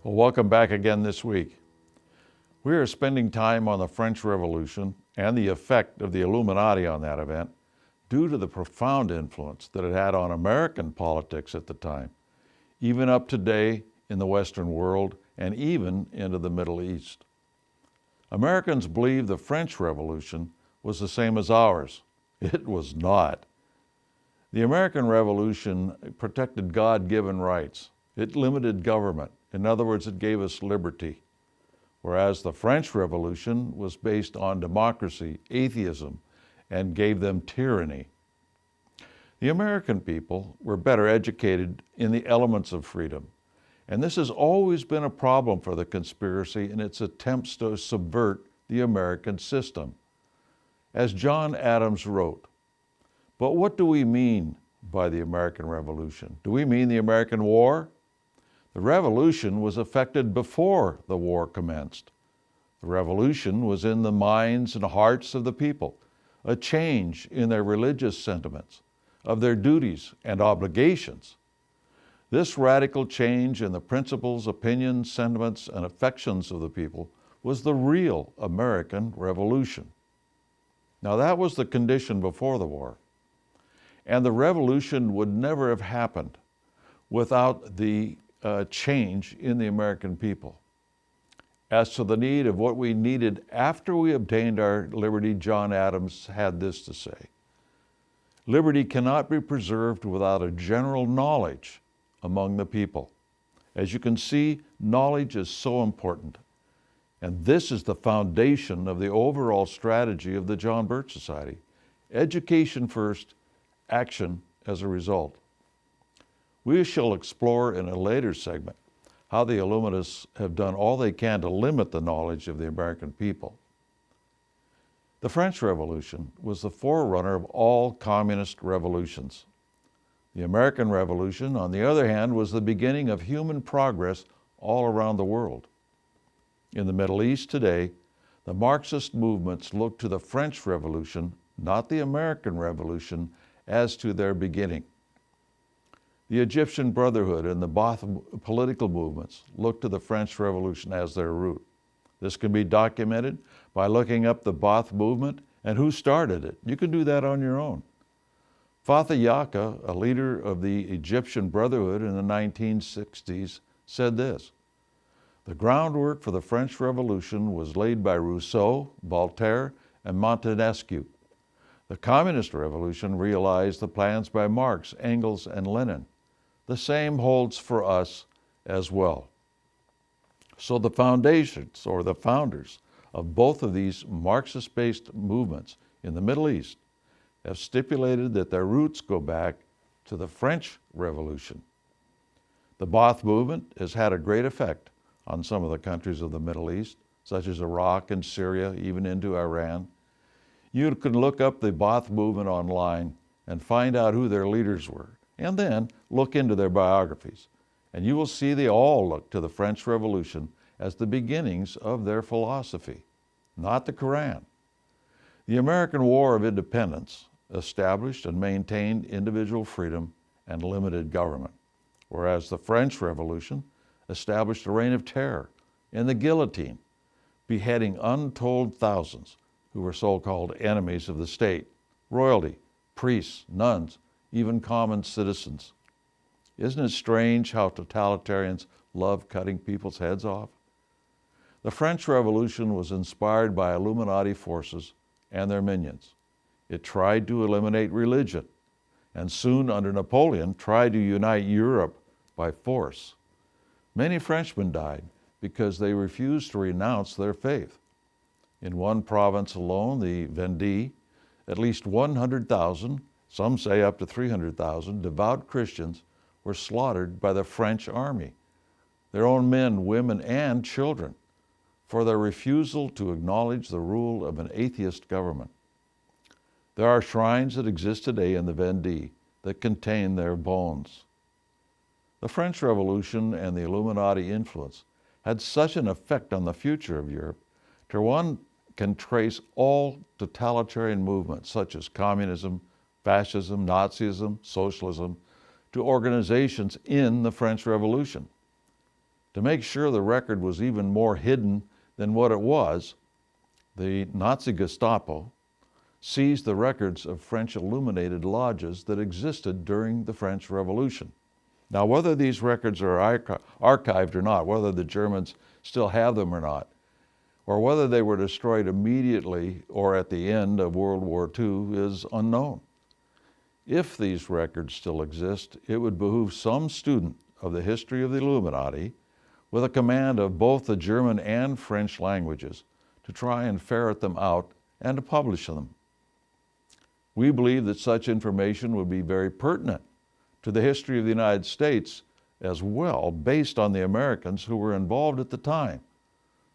Well, welcome back again this week. We are spending time on the French Revolution and the effect of the Illuminati on that event due to the profound influence that it had on American politics at the time, even up today in the Western world and even into the Middle East. Americans believe the French Revolution was the same as ours. It was not. The American Revolution protected God-given rights. It limited government. In other words, it gave us liberty. Whereas the French Revolution was based on democracy, atheism, and gave them tyranny. The American people were better educated in the elements of freedom. And this has always been a problem for the conspiracy in its attempts to subvert the American system. As John Adams wrote, "But what do we mean by the American Revolution? Do we mean the American War? The Revolution was effected before the war commenced. The Revolution was in the minds and hearts of the people, a change in their religious sentiments, of their duties and obligations. This radical change in the principles, opinions, sentiments, and affections of the people was the real American Revolution." Now that was the condition before the war. And the revolution would never have happened without the change in the American people. As to the need of what we needed after we obtained our liberty, John Adams had this to say: "Liberty cannot be preserved without a general knowledge among the people." As you can see, knowledge is so important. And this is the foundation of the overall strategy of the John Birch Society. Education first, action as a result. We shall explore in a later segment how the Illuminists have done all they can to limit the knowledge of the American people. The French Revolution was the forerunner of all communist revolutions. The American Revolution, on the other hand, was the beginning of human progress all around the world. In the Middle East today, the Marxist movements look to the French Revolution, not the American Revolution, as to their beginning. The Egyptian Brotherhood and the Ba'ath political movements look to the French Revolution as their root. This can be documented by looking up the Ba'ath movement and who started it. You can do that on your own. Fatah Yaka, a leader of the Egyptian Brotherhood in the 1960s, said this: "The groundwork for the French Revolution was laid by Rousseau, Voltaire, and Montesquieu. The Communist Revolution realized the plans by Marx, Engels, and Lenin. The same holds for us as well." So the foundations, or the founders, of both of these Marxist-based movements in the Middle East have stipulated that their roots go back to the French Revolution. The Ba'ath movement has had a great effect on some of the countries of the Middle East, such as Iraq and Syria, even into Iran. You can look up the Ba'ath movement online and find out who their leaders were, and then look into their biographies. And you will see they all look to the French Revolution as the beginnings of their philosophy, not the Quran. The American War of Independence established and maintained individual freedom and limited government, whereas the French Revolution established a reign of terror and the guillotine, beheading untold thousands who were so-called enemies of the state, royalty, priests, nuns, even common citizens. Isn't it strange how totalitarians love cutting people's heads off? The French Revolution was inspired by Illuminati forces and their minions. It tried to eliminate religion, and soon under Napoleon tried to unite Europe by force. Many Frenchmen died because they refused to renounce their faith. In one province alone, the Vendée, at least 100,000, some say up to 300,000, devout Christians were slaughtered by the French army, their own men, women, and children, for their refusal to acknowledge the rule of an atheist government. There are shrines that exist today in the Vendée that contain their bones. The French Revolution and the Illuminati influence had such an effect on the future of Europe that one can trace all totalitarian movements such as communism, fascism, Nazism, socialism, to organizations in the French Revolution. To make sure the record was even more hidden than what it was, the Nazi Gestapo seized the records of French illuminated lodges that existed during the French Revolution. Now, whether these records are archived or not, whether the Germans still have them or not, or whether they were destroyed immediately or at the end of World War II is unknown. If these records still exist, it would behoove some student of the history of the Illuminati with a command of both the German and French languages to try and ferret them out and to publish them. We believe that such information would be very pertinent to the history of the United States as well, based on the Americans who were involved at the time,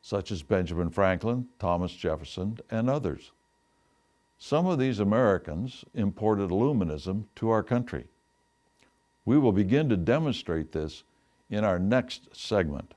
such as Benjamin Franklin, Thomas Jefferson, and others. Some of these Americans imported Illuminism to our country. We will begin to demonstrate this in our next segment.